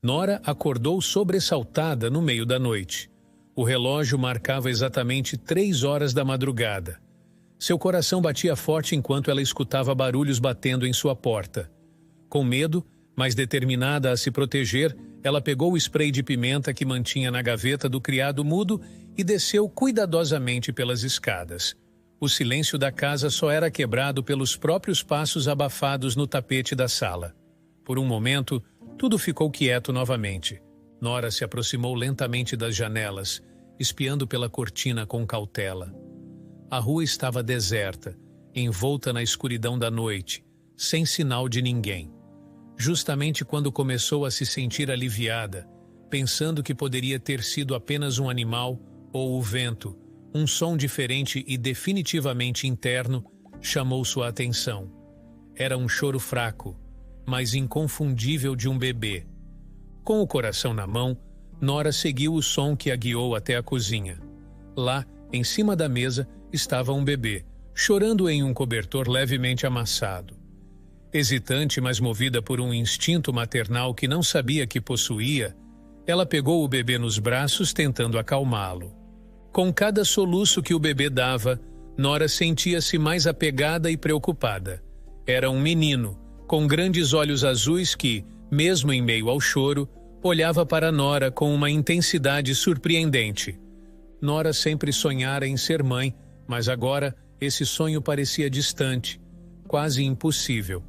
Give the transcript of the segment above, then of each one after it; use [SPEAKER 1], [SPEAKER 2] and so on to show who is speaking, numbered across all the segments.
[SPEAKER 1] Nora acordou sobressaltada no meio da noite. O relógio marcava exatamente 3 horas da madrugada. Seu coração batia forte enquanto ela escutava barulhos batendo em sua porta. Com medo, mas determinada a se proteger, ela pegou o spray de pimenta que mantinha na gaveta do criado mudo e desceu cuidadosamente pelas escadas. O silêncio da casa só era quebrado pelos próprios passos abafados no tapete da sala. Por um momento, tudo ficou quieto novamente. Nora se aproximou lentamente das janelas, espiando pela cortina com cautela. A rua estava deserta, envolta na escuridão da noite, sem sinal de ninguém. Justamente quando começou a se sentir aliviada, pensando que poderia ter sido apenas um animal ou o vento, um som diferente e definitivamente interno chamou sua atenção. Era um choro fraco, mas inconfundível de um bebê. Com o coração na mão, Nora seguiu o som que a guiou até a cozinha. Lá, em cima da mesa, estava um bebê, chorando em um cobertor levemente amassado. Hesitante, mas movida por um instinto maternal que não sabia que possuía, ela pegou o bebê nos braços tentando acalmá-lo. Com cada soluço que o bebê dava, Nora sentia-se mais apegada e preocupada. Era um menino, com grandes olhos azuis que, mesmo em meio ao choro, olhava para Nora com uma intensidade surpreendente. Nora sempre sonhara em ser mãe, mas agora esse sonho parecia distante, quase impossível.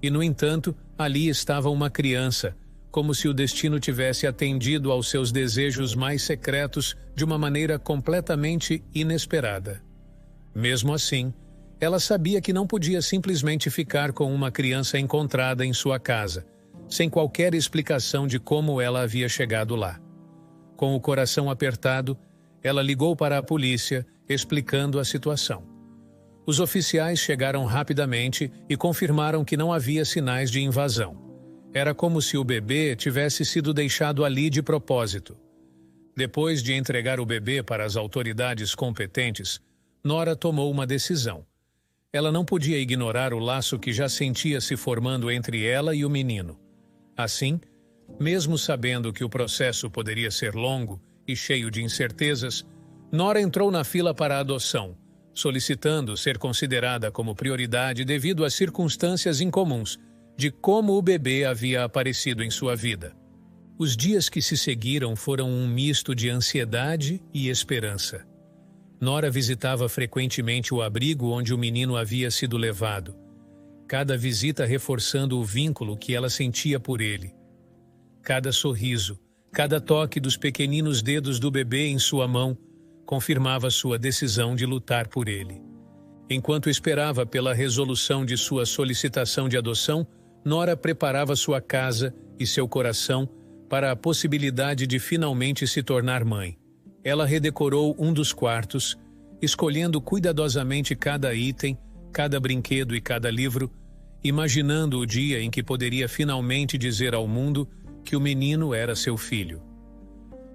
[SPEAKER 1] E, no entanto, ali estava uma criança, como se o destino tivesse atendido aos seus desejos mais secretos de uma maneira completamente inesperada. Mesmo assim, ela sabia que não podia simplesmente ficar com uma criança encontrada em sua casa, sem qualquer explicação de como ela havia chegado lá. Com o coração apertado, ela ligou para a polícia, explicando a situação. Os oficiais chegaram rapidamente e confirmaram que não havia sinais de invasão. Era como se o bebê tivesse sido deixado ali de propósito. Depois de entregar o bebê para as autoridades competentes, Nora tomou uma decisão. Ela não podia ignorar o laço que já sentia se formando entre ela e o menino. Assim, mesmo sabendo que o processo poderia ser longo e cheio de incertezas, Nora entrou na fila para a adoção, solicitando ser considerada como prioridade devido às circunstâncias incomuns de como o bebê havia aparecido em sua vida. Os dias que se seguiram foram um misto de ansiedade e esperança. Nora visitava frequentemente o abrigo onde o menino havia sido levado, cada visita reforçando o vínculo que ela sentia por ele. Cada sorriso, cada toque dos pequeninos dedos do bebê em sua mão confirmava sua decisão de lutar por ele. Enquanto esperava pela resolução de sua solicitação de adoção, Nora preparava sua casa e seu coração para a possibilidade de finalmente se tornar mãe. Ela redecorou um dos quartos, escolhendo cuidadosamente cada item, cada brinquedo e cada livro, imaginando o dia em que poderia finalmente dizer ao mundo que o menino era seu filho.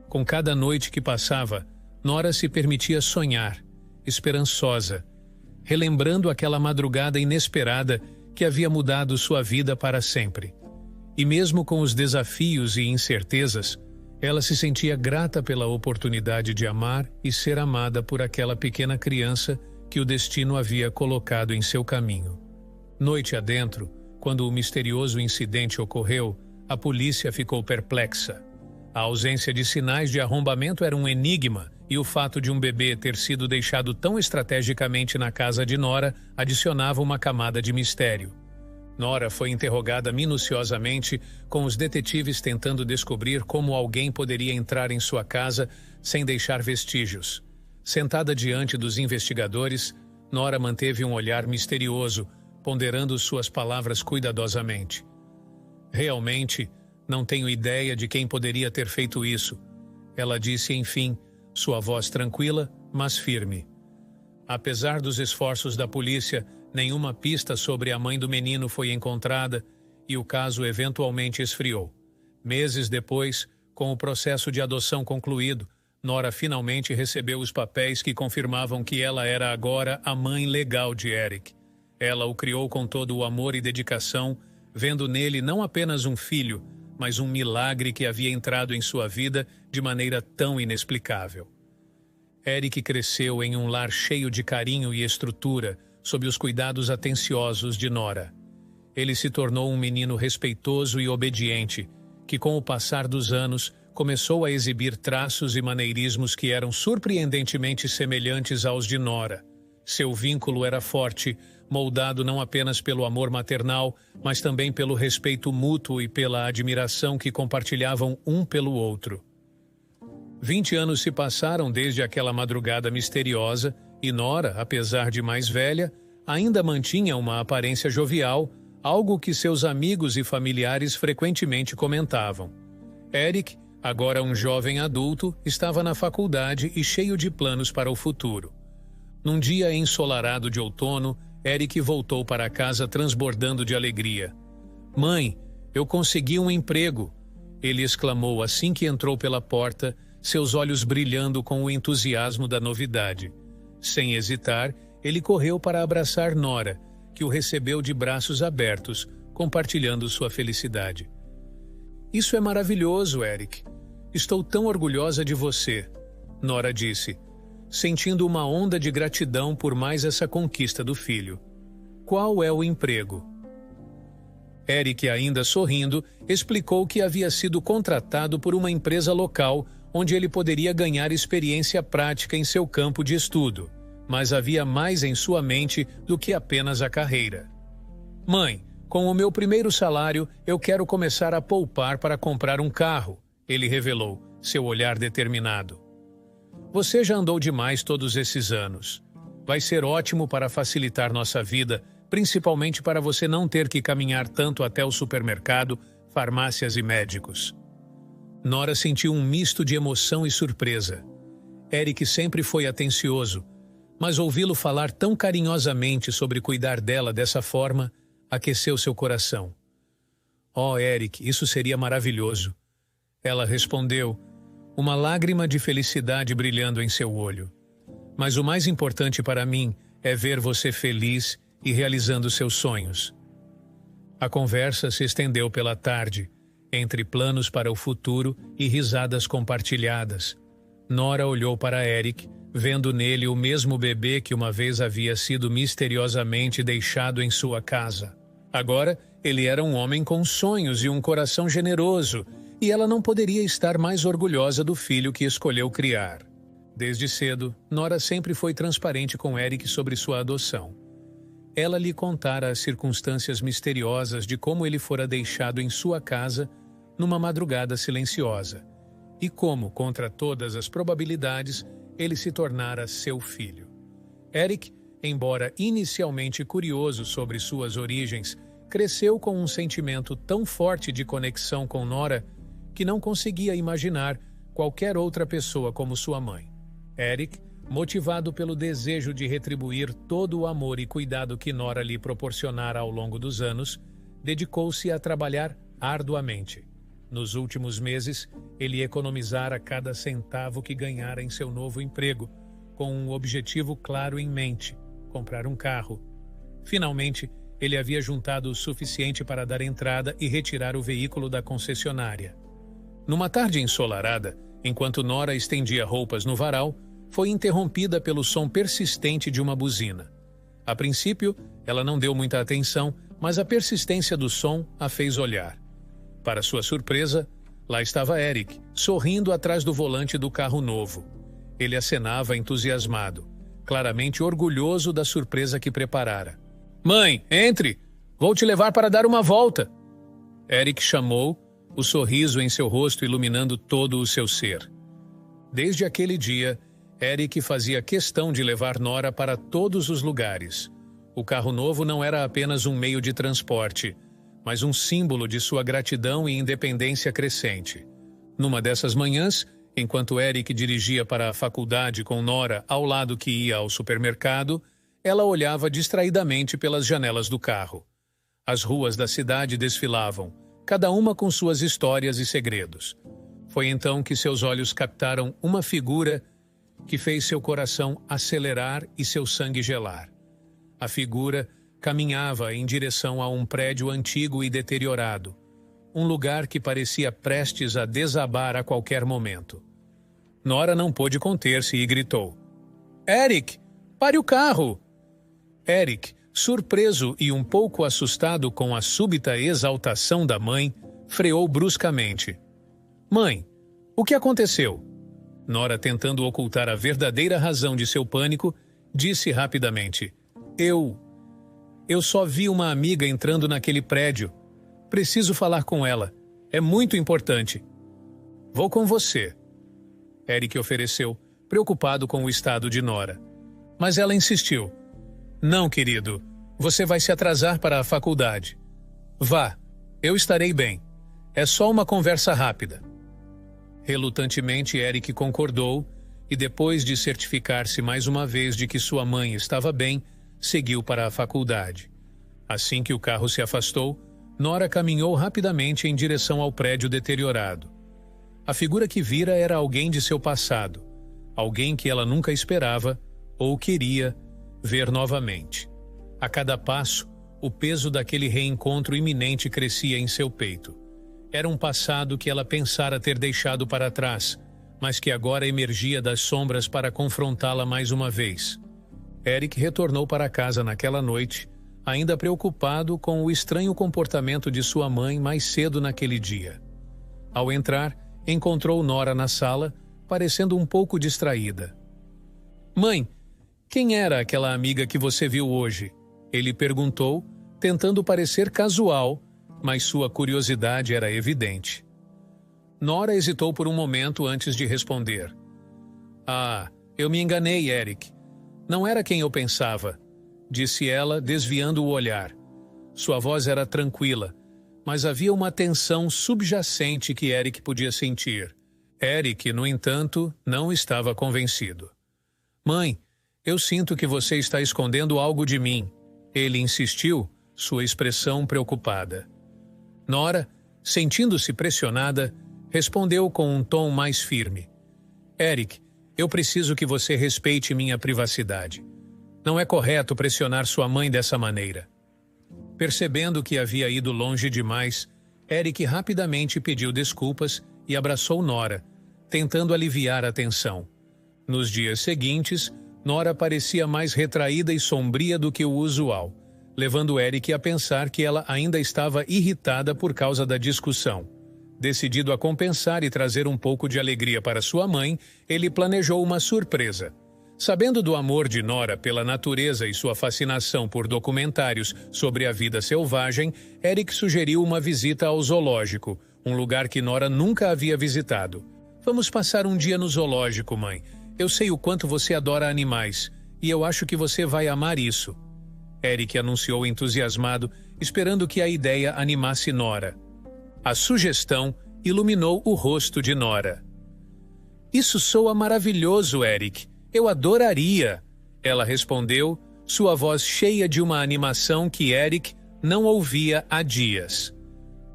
[SPEAKER 1] Com cada noite que passava, Nora se permitia sonhar, esperançosa, relembrando aquela madrugada inesperada que havia mudado sua vida para sempre. E mesmo com os desafios e incertezas, ela se sentia grata pela oportunidade de amar e ser amada por aquela pequena criança que o destino havia colocado em seu caminho. Noite adentro, quando o misterioso incidente ocorreu, a polícia ficou perplexa. A ausência de sinais de arrombamento era um enigma e o fato de um bebê ter sido deixado tão estrategicamente na casa de Nora adicionava uma camada de mistério. Nora foi interrogada minuciosamente, com os detetives tentando descobrir como alguém poderia entrar em sua casa sem deixar vestígios. Sentada diante dos investigadores, Nora manteve um olhar misterioso, ponderando suas palavras cuidadosamente. Realmente, não tenho ideia de quem poderia ter feito isso, ela disse enfim, sua voz tranquila, mas firme. Apesar dos esforços da polícia, nenhuma pista sobre a mãe do menino foi encontrada e o caso eventualmente esfriou. Meses depois, com o processo de adoção concluído, Nora finalmente recebeu os papéis que confirmavam que ela era agora a mãe legal de Eric. Ela o criou com todo o amor e dedicação, vendo nele não apenas um filho, mas um milagre que havia entrado em sua vida de maneira tão inexplicável. Eric cresceu em um lar cheio de carinho e estrutura, sob os cuidados atenciosos de Nora. Ele se tornou um menino respeitoso e obediente, que com o passar dos anos começou a exibir traços e maneirismos que eram surpreendentemente semelhantes aos de Nora. Seu vínculo era forte, moldado não apenas pelo amor maternal, mas também pelo respeito mútuo e pela admiração que compartilhavam um pelo outro. 20 anos se passaram desde aquela madrugada misteriosa e Nora, apesar de mais velha, ainda mantinha uma aparência jovial, algo que seus amigos e familiares frequentemente comentavam. Eric, agora um jovem adulto, estava na faculdade e cheio de planos para o futuro. Num dia ensolarado de outono, Eric voltou para casa transbordando de alegria. "Mãe, eu consegui um emprego!" ele exclamou assim que entrou pela porta, seus olhos brilhando com o entusiasmo da novidade. Sem hesitar, ele correu para abraçar Nora, que o recebeu de braços abertos, compartilhando sua felicidade. "Isso é maravilhoso, Eric. Estou tão orgulhosa de você", Nora disse, sentindo uma onda de gratidão por mais essa conquista do filho. "Qual é o emprego?" Eric, ainda sorrindo, explicou que havia sido contratado por uma empresa local onde ele poderia ganhar experiência prática em seu campo de estudo, mas havia mais em sua mente do que apenas a carreira. "Mãe, com o meu primeiro salário, eu quero começar a poupar para comprar um carro", ele revelou, seu olhar determinado. "Você já andou demais todos esses anos. Vai ser ótimo para facilitar nossa vida, principalmente para você não ter que caminhar tanto até o supermercado, farmácias e médicos." Nora sentiu um misto de emoção e surpresa. Eric sempre foi atencioso, mas ouvi-lo falar tão carinhosamente sobre cuidar dela dessa forma aqueceu seu coração. "Oh, Eric, isso seria maravilhoso." Ela respondeu, uma lágrima de felicidade brilhando em seu olho. "Mas o mais importante para mim é ver você feliz e realizando seus sonhos." A conversa se estendeu pela tarde, entre planos para o futuro e risadas compartilhadas. Nora olhou para Eric, vendo nele o mesmo bebê que uma vez havia sido misteriosamente deixado em sua casa. Agora, ele era um homem com sonhos e um coração generoso, e ela não poderia estar mais orgulhosa do filho que escolheu criar. Desde cedo, Nora sempre foi transparente com Eric sobre sua adoção. Ela lhe contara as circunstâncias misteriosas de como ele fora deixado em sua casa numa madrugada silenciosa, e como, contra todas as probabilidades, ele se tornara seu filho. Eric, embora inicialmente curioso sobre suas origens, cresceu com um sentimento tão forte de conexão com Nora que não conseguia imaginar qualquer outra pessoa como sua mãe. Eric, motivado pelo desejo de retribuir todo o amor e cuidado que Nora lhe proporcionara ao longo dos anos, dedicou-se a trabalhar arduamente. Nos últimos meses, ele economizara cada centavo que ganhara em seu novo emprego, com um objetivo claro em mente: comprar um carro. Finalmente, ele havia juntado o suficiente para dar entrada e retirar o veículo da concessionária. Numa tarde ensolarada, enquanto Nora estendia roupas no varal, foi interrompida pelo som persistente de uma buzina. A princípio, ela não deu muita atenção, mas a persistência do som a fez olhar. Para sua surpresa, lá estava Eric, sorrindo atrás do volante do carro novo. Ele acenava entusiasmado, claramente orgulhoso da surpresa que preparara. "Mãe, entre! Vou te levar para dar uma volta!" Eric chamou, o sorriso em seu rosto iluminando todo o seu ser. Desde aquele dia, Eric fazia questão de levar Nora para todos os lugares. O carro novo não era apenas um meio de transporte, mas um símbolo de sua gratidão e independência crescente. Numa dessas manhãs, enquanto Eric dirigia para a faculdade com Nora ao lado que ia ao supermercado, ela olhava distraidamente pelas janelas do carro. As ruas da cidade desfilavam, cada uma com suas histórias e segredos. Foi então que seus olhos captaram uma figura que fez seu coração acelerar e seu sangue gelar. A figura caminhava em direção a um prédio antigo e deteriorado, um lugar que parecia prestes a desabar a qualquer momento. Nora não pôde conter-se e gritou: "Eric, pare o carro!" Eric, surpreso e um pouco assustado com a súbita exaltação da mãe, freou bruscamente. "Mãe, o que aconteceu?" Nora, tentando ocultar a verdadeira razão de seu pânico, disse rapidamente: Eu só vi uma amiga entrando naquele prédio. Preciso falar com ela. É muito importante." "Vou com você," Eric ofereceu, preocupado com o estado de Nora. Mas ela insistiu. "Não, querido. Você vai se atrasar para a faculdade. Vá, eu estarei bem. É só uma conversa rápida." Relutantemente, Eric concordou e, depois de certificar-se mais uma vez de que sua mãe estava bem, seguiu para a faculdade. Assim que o carro se afastou, Nora caminhou rapidamente em direção ao prédio deteriorado. A figura que vira era alguém de seu passado, alguém que ela nunca esperava ou queria ver novamente. A cada passo, o peso daquele reencontro iminente crescia em seu peito. Era um passado que ela pensara ter deixado para trás, mas que agora emergia das sombras para confrontá-la mais uma vez. Eric retornou para casa naquela noite, ainda preocupado com o estranho comportamento de sua mãe mais cedo naquele dia. Ao entrar, encontrou Nora na sala, parecendo um pouco distraída. "Mãe, quem era aquela amiga que você viu hoje?" ele perguntou, tentando parecer casual, mas sua curiosidade era evidente. Nora hesitou por um momento antes de responder. "Ah, eu me enganei, Eric. Não era quem eu pensava", disse ela, desviando o olhar. Sua voz era tranquila, mas havia uma tensão subjacente que Eric podia sentir. Eric, no entanto, não estava convencido. "Mãe, eu sinto que você está escondendo algo de mim", ele insistiu, sua expressão preocupada. Nora, sentindo-se pressionada, respondeu com um tom mais firme. "Eric, eu preciso que você respeite minha privacidade. Não é correto pressionar sua mãe dessa maneira." Percebendo que havia ido longe demais, Eric rapidamente pediu desculpas e abraçou Nora, tentando aliviar a tensão. Nos dias seguintes, Nora parecia mais retraída e sombria do que o usual, levando Eric a pensar que ela ainda estava irritada por causa da discussão. Decidido a compensar e trazer um pouco de alegria para sua mãe, ele planejou uma surpresa. Sabendo do amor de Nora pela natureza e sua fascinação por documentários sobre a vida selvagem, Eric sugeriu uma visita ao zoológico, um lugar que Nora nunca havia visitado. "Vamos passar um dia no zoológico, mãe. Eu sei o quanto você adora animais, e eu acho que você vai amar isso", Eric anunciou entusiasmado, esperando que a ideia animasse Nora. A sugestão iluminou o rosto de Nora. "Isso soa maravilhoso, Eric. Eu adoraria", ela respondeu, sua voz cheia de uma animação que Eric não ouvia há dias.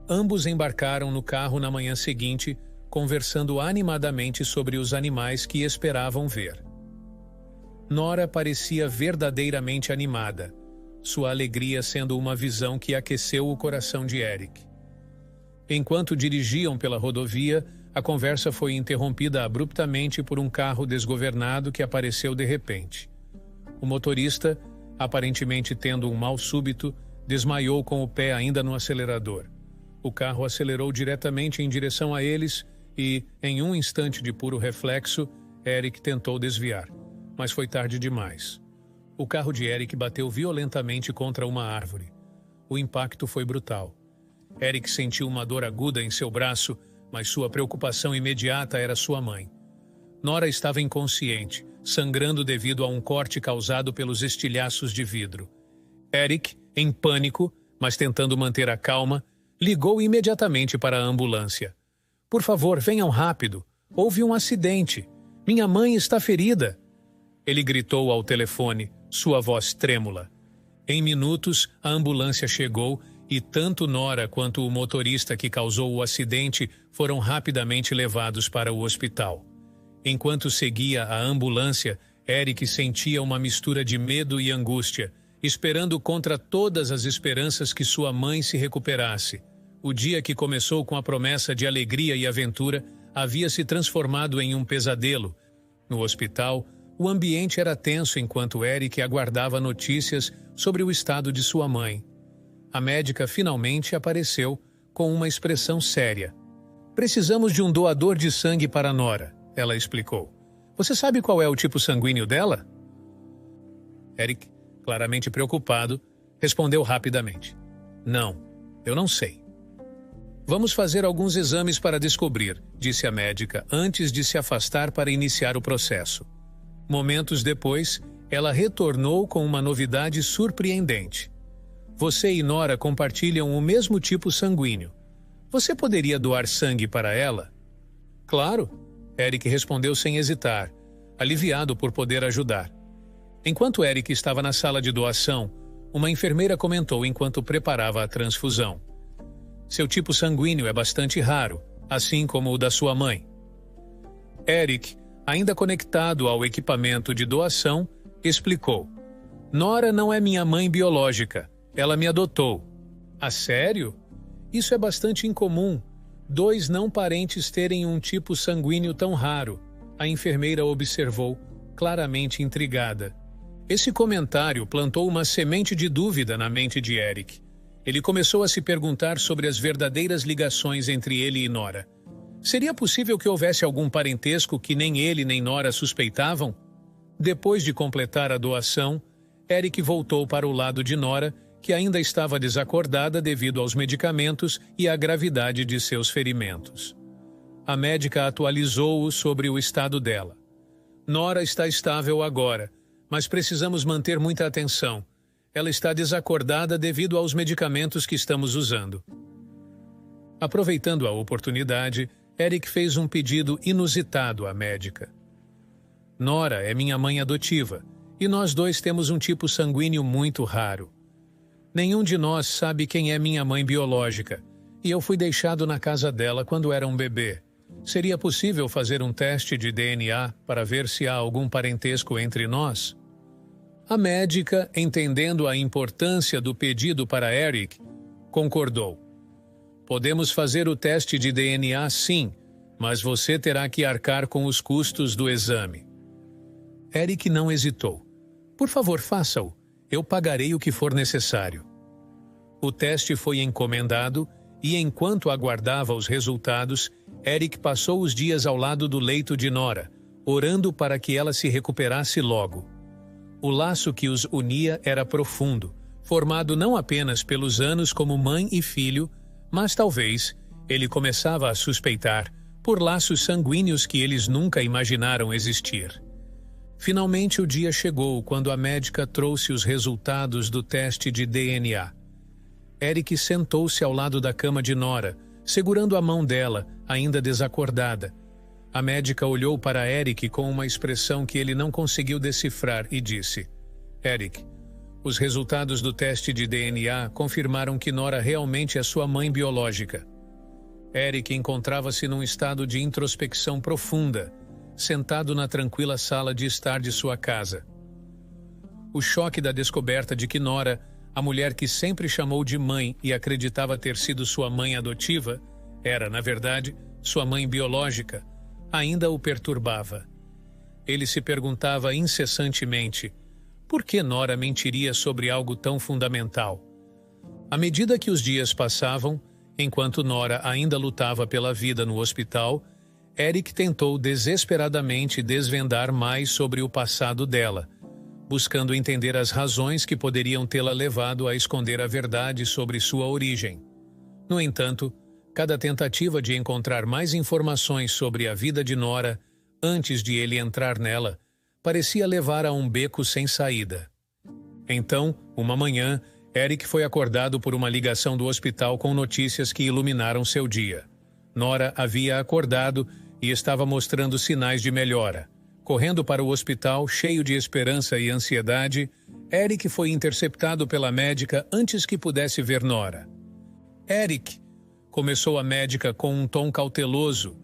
[SPEAKER 1] Ambos embarcaram no carro na manhã seguinte, conversando animadamente sobre os animais que esperavam ver. Nora parecia verdadeiramente animada, sua alegria sendo uma visão que aqueceu o coração de Eric. Enquanto dirigiam pela rodovia, a conversa foi interrompida abruptamente por um carro desgovernado que apareceu de repente. O motorista, aparentemente tendo um mal súbito, desmaiou com o pé ainda no acelerador. O carro acelerou diretamente em direção a eles e, em um instante de puro reflexo, Eric tentou desviar, mas foi tarde demais. O carro de Eric bateu violentamente contra uma árvore. O impacto foi brutal. Eric sentiu uma dor aguda em seu braço, mas sua preocupação imediata era sua mãe. Nora estava inconsciente, sangrando devido a um corte causado pelos estilhaços de vidro. Eric, em pânico, mas tentando manter a calma, ligou imediatamente para a ambulância. "Por favor, venham rápido. Houve um acidente. Minha mãe está ferida." Ele gritou ao telefone, sua voz trêmula. Em minutos, a ambulância chegou e tanto Nora quanto o motorista que causou o acidente foram rapidamente levados para o hospital. Enquanto seguia a ambulância, Eric sentia uma mistura de medo e angústia, esperando contra todas as esperanças que sua mãe se recuperasse. O dia que começou com a promessa de alegria e aventura havia se transformado em um pesadelo. No hospital, o ambiente era tenso enquanto Eric aguardava notícias sobre o estado de sua mãe. A médica finalmente apareceu com uma expressão séria. "Precisamos de um doador de sangue para Nora", ela explicou. "Você sabe qual é o tipo sanguíneo dela?" Eric, claramente preocupado, respondeu rapidamente. "Não, eu não sei." "Vamos fazer alguns exames para descobrir", disse a médica antes de se afastar para iniciar o processo. Momentos depois, ela retornou com uma novidade surpreendente. "Você e Nora compartilham o mesmo tipo sanguíneo. Você poderia doar sangue para ela?" "Claro", Eric respondeu sem hesitar, aliviado por poder ajudar. Enquanto Eric estava na sala de doação, uma enfermeira comentou enquanto preparava a transfusão. "Seu tipo sanguíneo é bastante raro, assim como o da sua mãe." Eric, ainda conectado ao equipamento de doação, explicou. "Nora não é minha mãe biológica. Ela me adotou." "Ah, sério? Isso é bastante incomum. 2 não parentes terem um tipo sanguíneo tão raro", a enfermeira observou, claramente intrigada. Esse comentário plantou uma semente de dúvida na mente de Eric. Ele começou a se perguntar sobre as verdadeiras ligações entre ele e Nora. Seria possível que houvesse algum parentesco que nem ele nem Nora suspeitavam? Depois de completar a doação, Eric voltou para o lado de Nora, que ainda estava desacordada devido aos medicamentos e à gravidade de seus ferimentos. A médica atualizou-o sobre o estado dela. "Nora está estável agora, mas precisamos manter muita atenção. Ela está desacordada devido aos medicamentos que estamos usando." Aproveitando a oportunidade, Eric fez um pedido inusitado à médica. "Nora é minha mãe adotiva, e nós 2 temos um tipo sanguíneo muito raro. Nenhum de nós sabe quem é minha mãe biológica, e eu fui deixado na casa dela quando era um bebê. Seria possível fazer um teste de DNA para ver se há algum parentesco entre nós?" A médica, entendendo a importância do pedido para Eric, concordou. "Podemos fazer o teste de DNA, sim, mas você terá que arcar com os custos do exame." Eric não hesitou. "Por favor, faça-o. Eu pagarei o que for necessário." O teste foi encomendado e, enquanto aguardava os resultados, Eric passou os dias ao lado do leito de Nora, orando para que ela se recuperasse logo. O laço que os unia era profundo, formado não apenas pelos anos como mãe e filho, mas talvez ele começava a suspeitar por laços sanguíneos que eles nunca imaginaram existir. Finalmente o dia chegou quando a médica trouxe os resultados do teste de DNA. Eric sentou-se ao lado da cama de Nora, segurando a mão dela, ainda desacordada. A médica olhou para Eric com uma expressão que ele não conseguiu decifrar e disse: "Eric, os resultados do teste de DNA confirmaram que Nora realmente é sua mãe biológica." Eric encontrava-se num estado de introspecção profunda, sentado na tranquila sala de estar de sua casa. O choque da descoberta de que Nora, a mulher que sempre chamou de mãe e acreditava ter sido sua mãe adotiva, era, na verdade, sua mãe biológica, ainda o perturbava. Ele se perguntava incessantemente por que Nora mentiria sobre algo tão fundamental. À medida que os dias passavam, enquanto Nora ainda lutava pela vida no hospital, Eric tentou desesperadamente desvendar mais sobre o passado dela, buscando entender as razões que poderiam tê-la levado a esconder a verdade sobre sua origem. No entanto, cada tentativa de encontrar mais informações sobre a vida de Nora, antes de ele entrar nela, parecia levar a um beco sem saída. Então, uma manhã, Eric foi acordado por uma ligação do hospital com notícias que iluminaram seu dia. Nora havia acordado e estava mostrando sinais de melhora. Correndo para o hospital, cheio de esperança e ansiedade, Eric foi interceptado pela médica antes que pudesse ver Nora. Eric, começou a médica com um tom cauteloso.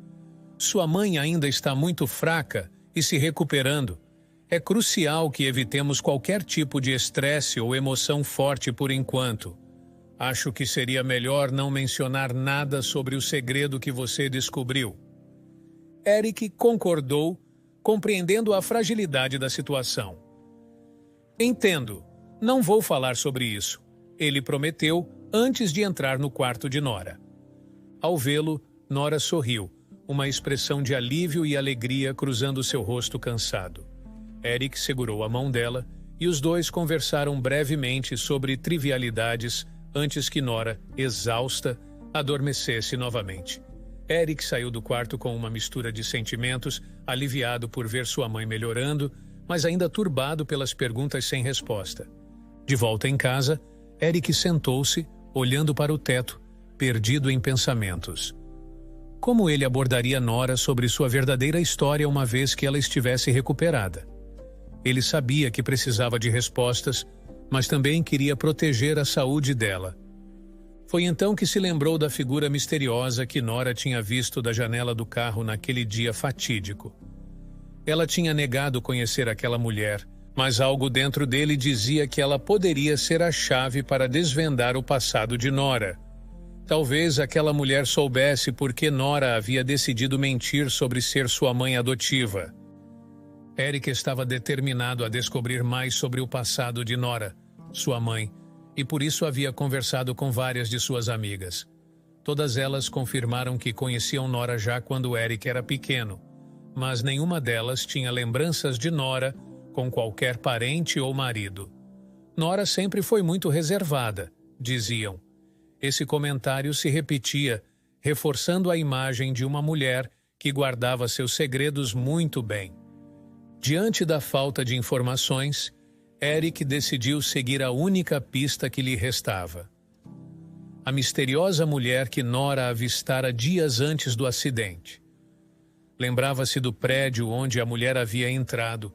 [SPEAKER 1] Sua mãe ainda está muito fraca e se recuperando. É crucial que evitemos qualquer tipo de estresse ou emoção forte por enquanto. Acho que seria melhor não mencionar nada sobre o segredo que você descobriu. Eric concordou, compreendendo a fragilidade da situação. Entendo. Não vou falar sobre isso. Ele prometeu antes de entrar no quarto de Nora. Ao vê-lo, Nora sorriu, uma expressão de alívio e alegria cruzando seu rosto cansado. Eric segurou a mão dela e os dois conversaram brevemente sobre trivialidades antes que Nora, exausta, adormecesse novamente. Eric saiu do quarto com uma mistura de sentimentos, aliviado por ver sua mãe melhorando, mas ainda turbado pelas perguntas sem resposta. De volta em casa, Eric sentou-se, olhando para o teto, perdido em pensamentos. Como ele abordaria Nora sobre sua verdadeira história uma vez que ela estivesse recuperada? Ele sabia que precisava de respostas, mas também queria proteger a saúde dela. Foi então que se lembrou da figura misteriosa que Nora tinha visto da janela do carro naquele dia fatídico. Ela tinha negado conhecer aquela mulher, mas algo dentro dele dizia que ela poderia ser a chave para desvendar o passado de Nora. Talvez aquela mulher soubesse por que Nora havia decidido mentir sobre ser sua mãe adotiva. Eric estava determinado a descobrir mais sobre o passado de Nora, sua mãe, e por isso havia conversado com várias de suas amigas. Todas elas confirmaram que conheciam Nora já quando Eric era pequeno, mas nenhuma delas tinha lembranças de Nora com qualquer parente ou marido. Nora sempre foi muito reservada, diziam. Esse comentário se repetia, reforçando a imagem de uma mulher que guardava seus segredos muito bem. Diante da falta de informações, Eric decidiu seguir a única pista que lhe restava. A misteriosa mulher que Nora avistara dias antes do acidente. Lembrava-se do prédio onde a mulher havia entrado.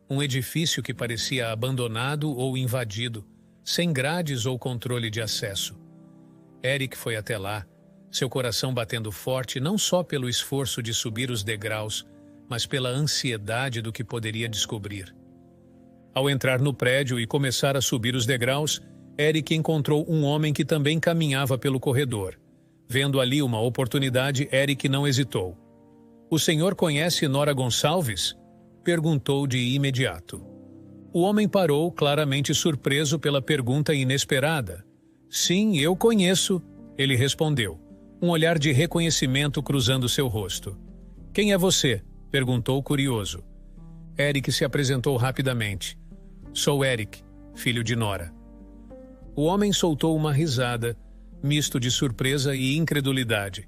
[SPEAKER 1] Um edifício que parecia abandonado ou invadido, sem grades ou controle de acesso. Eric foi até lá, seu coração batendo forte não só pelo esforço de subir os degraus, mas pela ansiedade do que poderia descobrir. Ao entrar no prédio e começar a subir os degraus, Eric encontrou um homem que também caminhava pelo corredor. Vendo ali uma oportunidade, Eric não hesitou. "O senhor conhece Nora Gonçalves?" perguntou de imediato. O homem parou, claramente surpreso pela pergunta inesperada. "Sim, eu conheço", ele respondeu, um olhar de reconhecimento cruzando seu rosto. "Quem é você?" perguntou curioso. Eric se apresentou rapidamente. "Sou Eric, filho de Nora." O homem soltou uma risada, misto de surpresa e incredulidade.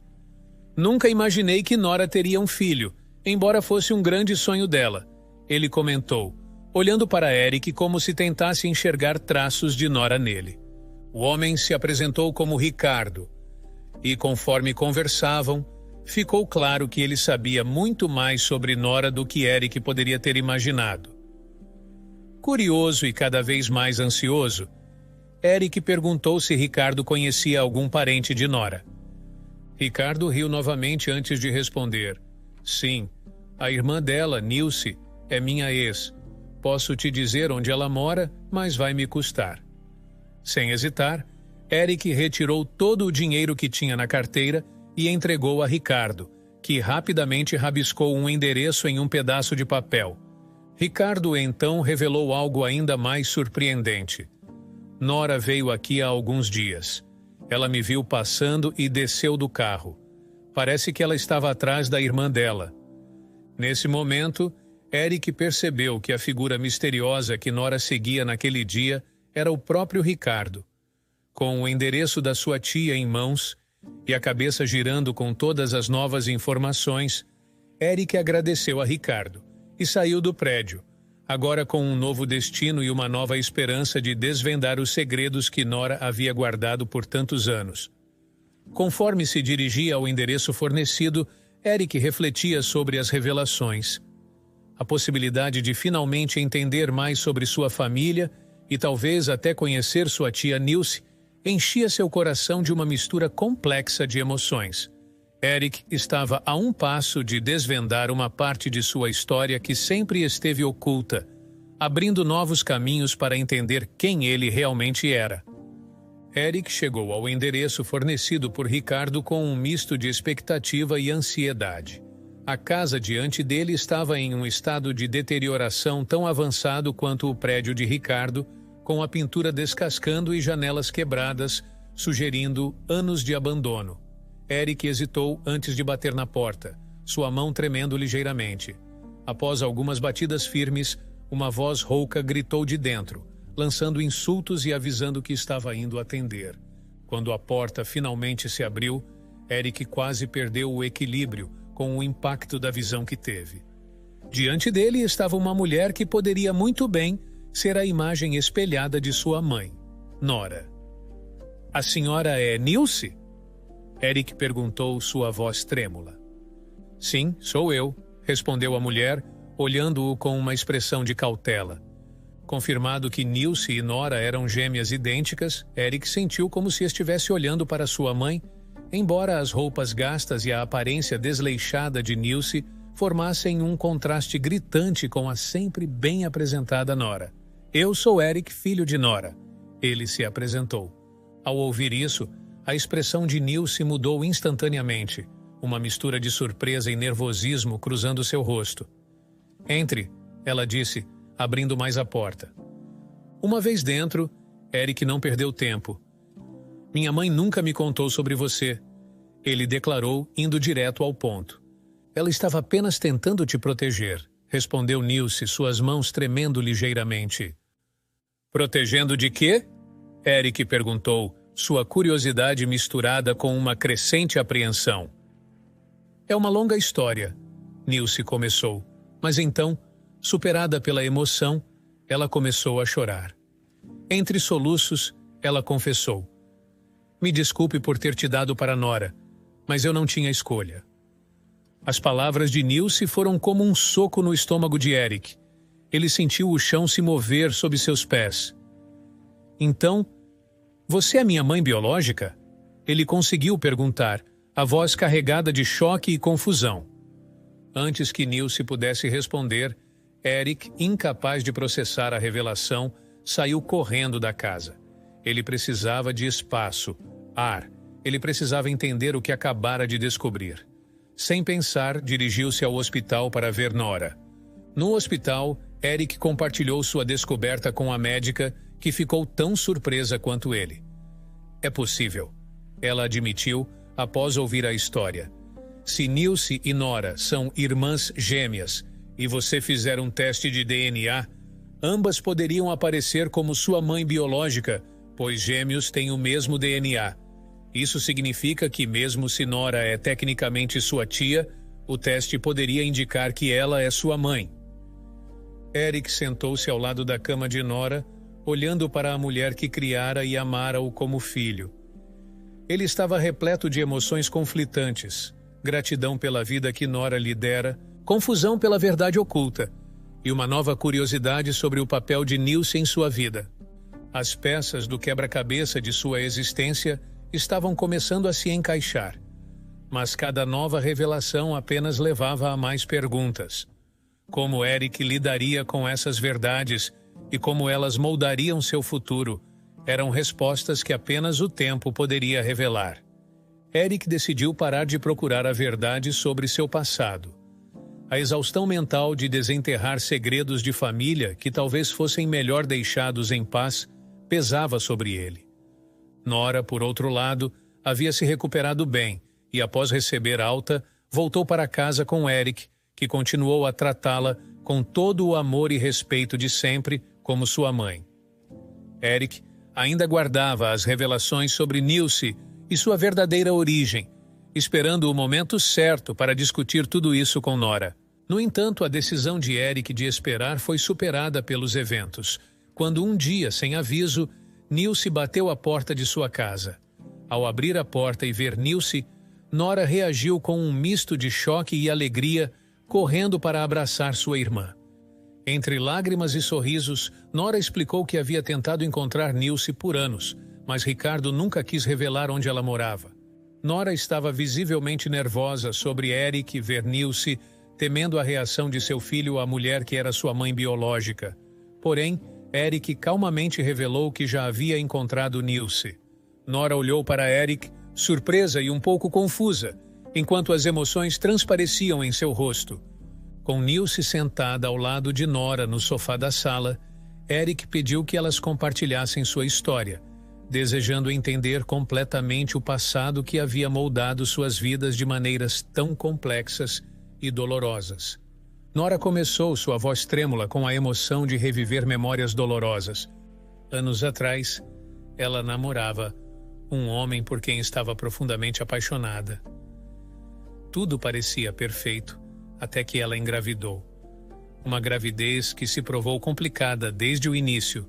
[SPEAKER 1] "Nunca imaginei que Nora teria um filho, embora fosse um grande sonho dela", ele comentou, olhando para Eric como se tentasse enxergar traços de Nora nele. O homem se apresentou como Ricardo, e conforme conversavam, ficou claro que ele sabia muito mais sobre Nora do que Eric poderia ter imaginado. Curioso e cada vez mais ansioso, Eric perguntou se Ricardo conhecia algum parente de Nora. Ricardo riu novamente antes de responder. "Sim, a irmã dela, Nilce, é minha ex. Posso te dizer onde ela mora, mas vai me custar." Sem hesitar, Eric retirou todo o dinheiro que tinha na carteira e entregou a Ricardo, que rapidamente rabiscou um endereço em um pedaço de papel. Ricardo então revelou algo ainda mais surpreendente. "Nora veio aqui há alguns dias. Ela me viu passando e desceu do carro. Parece que ela estava atrás da irmã dela." Nesse momento, Eric percebeu que a figura misteriosa que Nora seguia naquele dia era o próprio Ricardo. Com o endereço da sua tia em mãos e a cabeça girando com todas as novas informações, Eric agradeceu a Ricardo e saiu do prédio, agora com um novo destino e uma nova esperança de desvendar os segredos que Nora havia guardado por tantos anos. Conforme se dirigia ao endereço fornecido, Eric refletia sobre as revelações. A possibilidade de finalmente entender mais sobre sua família e talvez até conhecer sua tia Nilce enchia seu coração de uma mistura complexa de emoções. Eric estava a um passo de desvendar uma parte de sua história que sempre esteve oculta, abrindo novos caminhos para entender quem ele realmente era. Eric chegou ao endereço fornecido por Ricardo com um misto de expectativa e ansiedade. A casa diante dele estava em um estado de deterioração tão avançado quanto o prédio de Ricardo, com a pintura descascando e janelas quebradas, sugerindo anos de abandono. Eric hesitou antes de bater na porta, sua mão tremendo ligeiramente. Após algumas batidas firmes, uma voz rouca gritou de dentro, lançando insultos e avisando que estava indo atender. Quando a porta finalmente se abriu, Eric quase perdeu o equilíbrio com o impacto da visão que teve. Diante dele estava uma mulher que poderia muito bem ser a imagem espelhada de sua mãe, Nora. "A senhora é Nilce?" Eric perguntou, sua voz trêmula. "Sim, sou eu", respondeu a mulher, olhando-o com uma expressão de cautela. Confirmado que Nilce e Nora eram gêmeas idênticas, Eric sentiu como se estivesse olhando para sua mãe, embora as roupas gastas e a aparência desleixada de Nilce formassem um contraste gritante com a sempre bem apresentada Nora. "Eu sou Eric, filho de Nora", ele se apresentou. Ao ouvir isso, a expressão de Nilce mudou instantaneamente, uma mistura de surpresa e nervosismo cruzando seu rosto. "Entre", ela disse, abrindo mais a porta. Uma vez dentro, Eric não perdeu tempo. "Minha mãe nunca me contou sobre você", ele declarou, indo direto ao ponto. "Ela estava apenas tentando te proteger", respondeu Nilce, suas mãos tremendo ligeiramente. "Protegendo de quê?", Eric perguntou, sua curiosidade misturada com uma crescente apreensão. "É uma longa história", Nilce começou, mas então, superada pela emoção, ela começou a chorar. Entre soluços, ela confessou: "Me desculpe por ter te dado para Nora, mas eu não tinha escolha." As palavras de Nilce foram como um soco no estômago de Eric. Ele sentiu o chão se mover sob seus pés. "Então, você é minha mãe biológica?" Ele conseguiu perguntar, a voz carregada de choque e confusão. Antes que Nilce pudesse responder, Eric, incapaz de processar a revelação, saiu correndo da casa. Ele precisava de espaço, ar. Ele precisava entender o que acabara de descobrir. Sem pensar, dirigiu-se ao hospital para ver Nora. No hospital, Eric compartilhou sua descoberta com a médica, que ficou tão surpresa quanto ele. "É possível", ela admitiu após ouvir a história. "Se Nilce e Nora são irmãs gêmeas e você fizer um teste de DNA, ambas poderiam aparecer como sua mãe biológica, pois gêmeos têm o mesmo DNA. Isso significa que mesmo se Nora é tecnicamente sua tia, o teste poderia indicar que ela é sua mãe." Eric sentou-se ao lado da cama de Nora, olhando para a mulher que criara e amara-o como filho. Ele estava repleto de emoções conflitantes, gratidão pela vida que Nora lhe dera, confusão pela verdade oculta e uma nova curiosidade sobre o papel de Nilce em sua vida. As peças do quebra-cabeça de sua existência estavam começando a se encaixar, mas cada nova revelação apenas levava a mais perguntas. Como Eric lidaria com essas verdades e como elas moldariam seu futuro, eram respostas que apenas o tempo poderia revelar. Eric decidiu parar de procurar a verdade sobre seu passado. A exaustão mental de desenterrar segredos de família que talvez fossem melhor deixados em paz pesava sobre ele. Nora, por outro lado, havia se recuperado bem e, após receber alta, voltou para casa com Eric, que continuou a tratá-la com todo o amor e respeito de sempre, como sua mãe. Eric ainda guardava as revelações sobre Nilce e sua verdadeira origem, esperando o momento certo para discutir tudo isso com Nora. No entanto, a decisão de Eric de esperar foi superada pelos eventos, quando um dia, sem aviso, Nilce bateu à porta de sua casa. Ao abrir a porta e ver Nilce, Nora reagiu com um misto de choque e alegria, correndo para abraçar sua irmã. Entre lágrimas e sorrisos, Nora explicou que havia tentado encontrar Nilce por anos, mas Ricardo nunca quis revelar onde ela morava. Nora estava visivelmente nervosa sobre Eric ver Nilce, temendo a reação de seu filho à mulher que era sua mãe biológica. Porém, Eric calmamente revelou que já havia encontrado Nilce. Nora olhou para Eric, surpresa e um pouco confusa, enquanto as emoções transpareciam em seu rosto. Com Nilce sentada ao lado de Nora no sofá da sala, Eric pediu que elas compartilhassem sua história, desejando entender completamente o passado que havia moldado suas vidas de maneiras tão complexas e dolorosas. Nora começou, sua voz trêmula, com a emoção de reviver memórias dolorosas. Anos atrás, ela namorava um homem por quem estava profundamente apaixonada. Tudo parecia perfeito, até que ela engravidou. Uma gravidez que se provou complicada desde o início.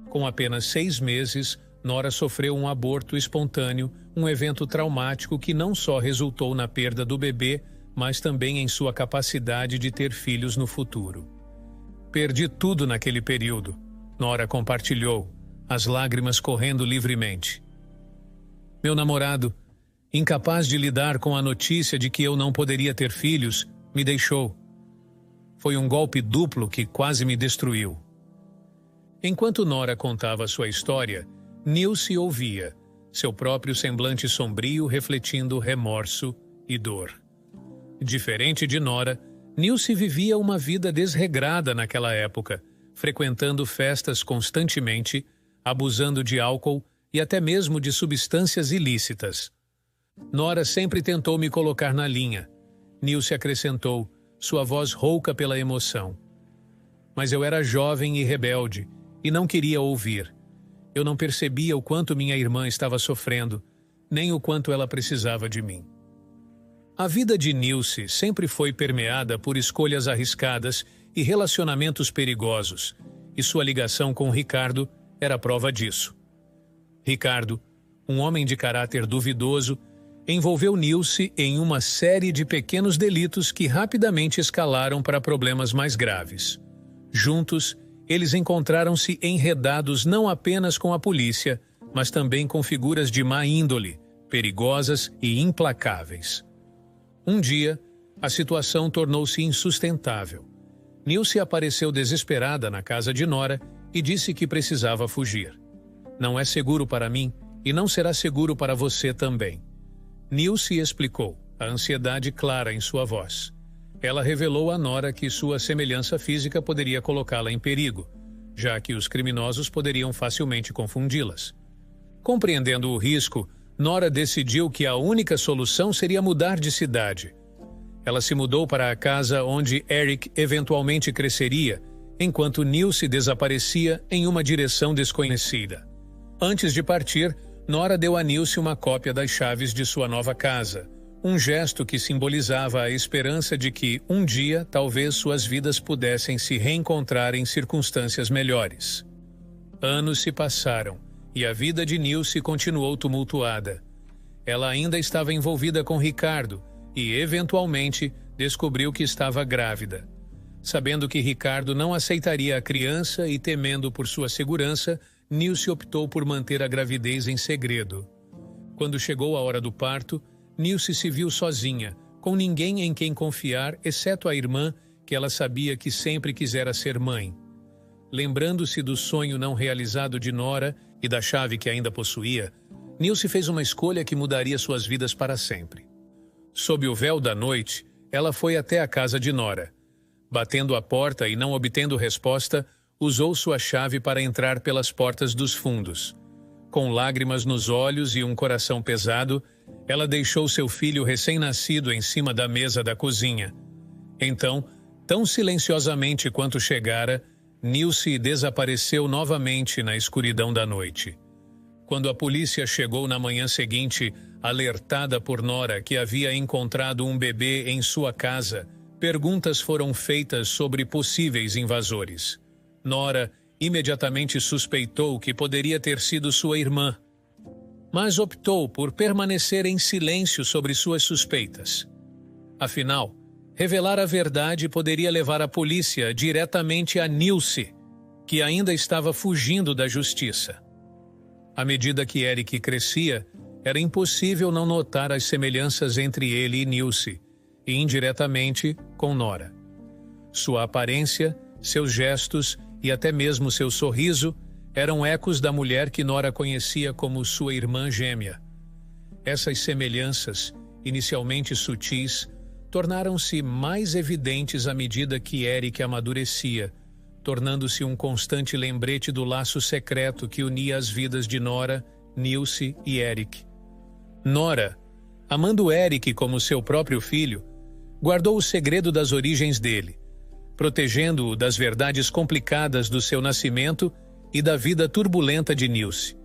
[SPEAKER 1] Com apenas 6 meses, Nora sofreu um aborto espontâneo, um evento traumático que não só resultou na perda do bebê, mas também em sua capacidade de ter filhos no futuro. Perdi tudo naquele período, Nora compartilhou, as lágrimas correndo livremente. Meu namorado, incapaz de lidar com a notícia de que eu não poderia ter filhos, me deixou. Foi um golpe duplo que quase me destruiu. Enquanto Nora contava sua história, Nilce ouvia, seu próprio semblante sombrio refletindo remorso e dor. Diferente de Nora, Nilce vivia uma vida desregrada naquela época, frequentando festas constantemente, abusando de álcool e até mesmo de substâncias ilícitas. Nora sempre tentou me colocar na linha. Nilce acrescentou, sua voz rouca pela emoção. Mas eu era jovem e rebelde, e não queria ouvir. Eu não percebia o quanto minha irmã estava sofrendo, nem o quanto ela precisava de mim. A vida de Nilce sempre foi permeada por escolhas arriscadas e relacionamentos perigosos, e sua ligação com Ricardo era prova disso. Ricardo, um homem de caráter duvidoso, envolveu Nilce em uma série de pequenos delitos que rapidamente escalaram para problemas mais graves. Juntos, eles encontraram-se enredados não apenas com a polícia, mas também com figuras de má índole, perigosas e implacáveis. Um dia, a situação tornou-se insustentável. Nilce apareceu desesperada na casa de Nora e disse que precisava fugir. Não é seguro para mim e não será seguro para você também. Nilce explicou, a ansiedade clara em sua voz. Ela revelou a Nora que sua semelhança física poderia colocá-la em perigo, já que os criminosos poderiam facilmente confundi-las. Compreendendo o risco, Nora decidiu que a única solução seria mudar de cidade. Ela se mudou para a casa onde Eric eventualmente cresceria, enquanto Nilce desaparecia em uma direção desconhecida. Antes de partir, Nora deu a Nilce uma cópia das chaves de sua nova casa, um gesto que simbolizava a esperança de que, um dia, talvez suas vidas pudessem se reencontrar em circunstâncias melhores. Anos se passaram, e a vida de Nilce continuou tumultuada. Ela ainda estava envolvida com Ricardo e, eventualmente, descobriu que estava grávida. Sabendo que Ricardo não aceitaria a criança e temendo por sua segurança, Nilce optou por manter a gravidez em segredo. Quando chegou a hora do parto, Nilce se viu sozinha, com ninguém em quem confiar, exceto a irmã, que ela sabia que sempre quisera ser mãe. Lembrando-se do sonho não realizado de Nora e da chave que ainda possuía, Nilce fez uma escolha que mudaria suas vidas para sempre. Sob o véu da noite, ela foi até a casa de Nora. Batendo a porta e não obtendo resposta, usou sua chave para entrar pelas portas dos fundos. Com lágrimas nos olhos e um coração pesado, ela deixou seu filho recém-nascido em cima da mesa da cozinha. Então, tão silenciosamente quanto chegara, Nilce desapareceu novamente na escuridão da noite. Quando a polícia chegou na manhã seguinte, alertada por Nora que havia encontrado um bebê em sua casa, perguntas foram feitas sobre possíveis invasores. Nora imediatamente suspeitou que poderia ter sido sua irmã, mas optou por permanecer em silêncio sobre suas suspeitas. Afinal, revelar a verdade poderia levar a polícia diretamente a Nilce, que ainda estava fugindo da justiça. À medida que Eric crescia, era impossível não notar as semelhanças entre ele e Nilce, e indiretamente com Nora. Sua aparência, seus gestos e até mesmo seu sorriso eram ecos da mulher que Nora conhecia como sua irmã gêmea. Essas semelhanças, inicialmente sutis, tornaram-se mais evidentes à medida que Eric amadurecia, tornando-se um constante lembrete do laço secreto que unia as vidas de Nora, Nilce e Eric. Nora, amando Eric como seu próprio filho, guardou o segredo das origens dele, protegendo-o das verdades complicadas do seu nascimento e da vida turbulenta de Nilce.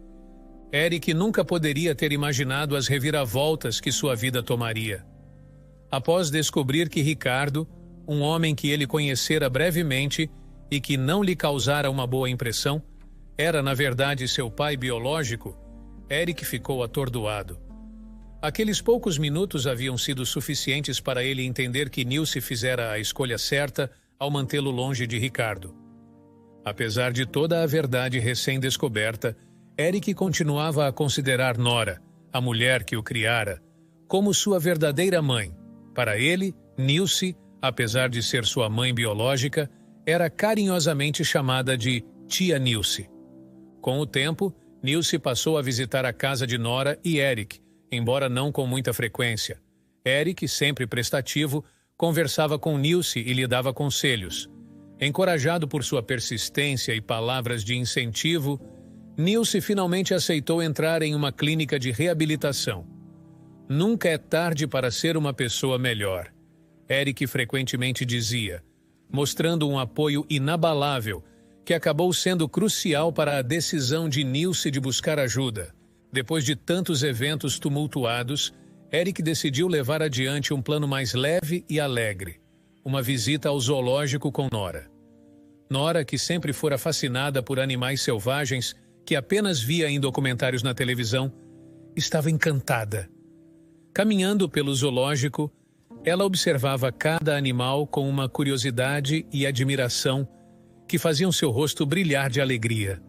[SPEAKER 1] Eric nunca poderia ter imaginado as reviravoltas que sua vida tomaria. Após descobrir que Ricardo, um homem que ele conhecera brevemente e que não lhe causara uma boa impressão, era na verdade seu pai biológico, Eric ficou atordoado. Aqueles poucos minutos haviam sido suficientes para ele entender que Nilce fizera a escolha certa ao mantê-lo longe de Ricardo. Apesar de toda a verdade recém-descoberta, Eric continuava a considerar Nora, a mulher que o criara, como sua verdadeira mãe. Para ele, Nilce, apesar de ser sua mãe biológica, era carinhosamente chamada de Tia Nilce. Com o tempo, Nilce passou a visitar a casa de Nora e Eric, embora não com muita frequência. Eric, sempre prestativo, conversava com Nilce e lhe dava conselhos. Encorajado por sua persistência e palavras de incentivo, Nilce finalmente aceitou entrar em uma clínica de reabilitação. Nunca é tarde para ser uma pessoa melhor, Eric frequentemente dizia, mostrando um apoio inabalável que acabou sendo crucial para a decisão de Nilce de buscar ajuda. Depois de tantos eventos tumultuados, Eric decidiu levar adiante um plano mais leve e alegre, uma visita ao zoológico com Nora. Nora, que sempre fora fascinada por animais selvagens que apenas via em documentários na televisão, estava encantada. Caminhando pelo zoológico, ela observava cada animal com uma curiosidade e admiração que faziam seu rosto brilhar de alegria.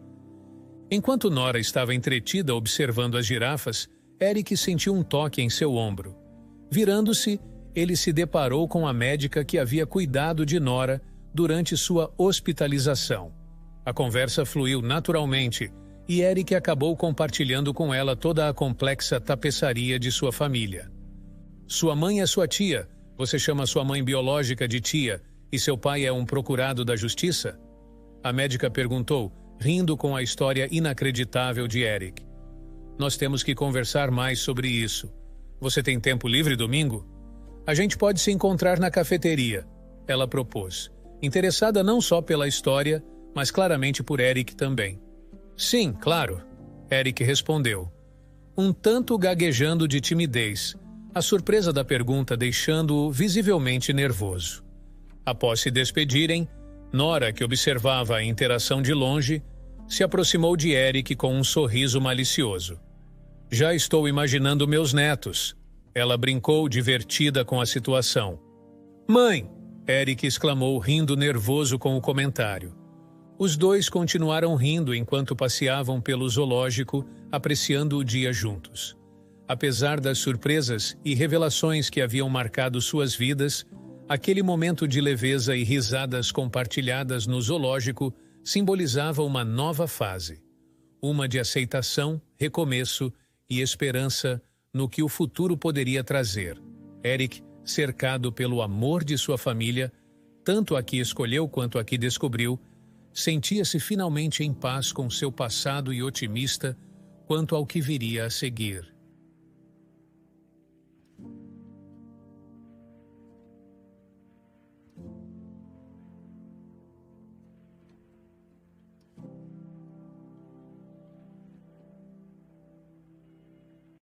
[SPEAKER 1] Enquanto Nora estava entretida observando as girafas, Eric sentiu um toque em seu ombro. Virando-se, ele se deparou com a médica que havia cuidado de Nora durante sua hospitalização. A conversa fluiu naturalmente e Eric acabou compartilhando com ela toda a complexa tapeçaria de sua família. Sua mãe é sua tia, você chama sua mãe biológica de tia, e seu pai é um procurado da justiça? A médica perguntou, rindo com a história inacreditável de Eric. Nós temos que conversar mais sobre isso. Você tem tempo livre domingo? A gente pode se encontrar na cafeteria, ela propôs, interessada não só pela história, mas claramente por Eric também. Sim, claro, Eric respondeu, um tanto gaguejando de timidez, a surpresa da pergunta deixando-o visivelmente nervoso. Após se despedirem, Nora, que observava a interação de longe, se aproximou de Eric com um sorriso malicioso. Já estou imaginando meus netos. Ela brincou, divertida com a situação. Mãe! Eric exclamou, rindo nervoso com o comentário. Os dois continuaram rindo enquanto passeavam pelo zoológico, apreciando o dia juntos. Apesar das surpresas e revelações que haviam marcado suas vidas, aquele momento de leveza e risadas compartilhadas no zoológico simbolizava uma nova fase. Uma de aceitação, recomeço e esperança no que o futuro poderia trazer. Eric, cercado pelo amor de sua família, tanto a que escolheu quanto a que descobriu, sentia-se finalmente em paz com seu passado e otimista quanto ao que viria a seguir.